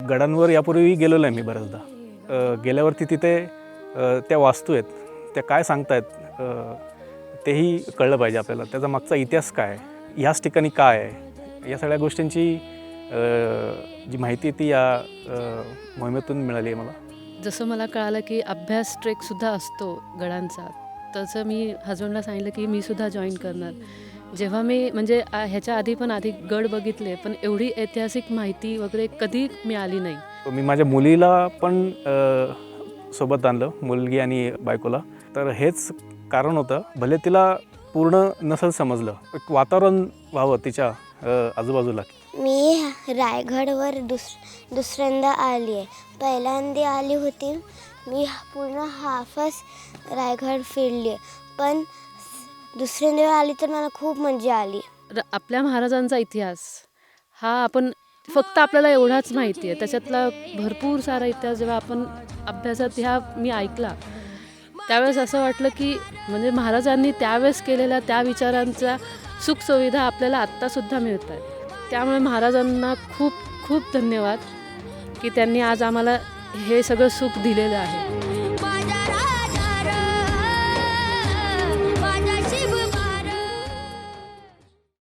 गडांवर यापूर्वी गेलेलो आहे मी बऱ्याचदा. गेल्यावरती तिथे त्या वास्तू आहेत, त्या काय सांगतायत तेही कळलं पाहिजे आपल्याला. त्याचा मागचा इतिहास काय आहे, ह्याच ठिकाणी काय आहे, या सगळ्या गोष्टींची जी माहिती ती या मोहिमेतून मिळाली आहे मला. जसं मला कळालं की अभ्यास ट्रेकसुद्धा असतो गडांचा, तसं मी हजबंडला सांगितलं की मी सुद्धा जॉईन करणार. जेव्हा मी म्हणजे ह्याच्या आधी पण गड बघितले, पण एवढी ऐतिहासिक माहिती वगैरे कधी मिळाली नाही. मी माझ्या मुलीला पण सोबत आणलं, मुलगी आणि बायकोला. तर हेच कारण होतं. भले तिला पूर्ण नसेल समजलं, एक वातावरण व्हावं तिच्या आजूबाजूला. मी रायगडवर दुसऱ्यांदा आली आहे. पहिल्यांदा आली होती मी पूर्ण हाफच रायगड फिरली आहे, पण दुसऱ्यांदा आली तर मला खूप मजा आली. आपल्या महाराजांचा इतिहास हा आपण फक्त आपल्याला एवढाच माहिती आहे, त्याच्यातला भरपूर सारा इतिहास जेव्हा आपण अभ्यासात मी ऐकला त्यावेळेस असं वाटलं की म्हणजे महाराजांनी त्यावेळेस केलेल्या त्या विचारांचा सुखसुविधा आपल्याला आत्तासुद्धा मिळत आहेत. त्यामुळे महाराजांना खूप खूप धन्यवाद की त्यांनी आज आम्हाला हे सगळं सुख दिलेलं आहे.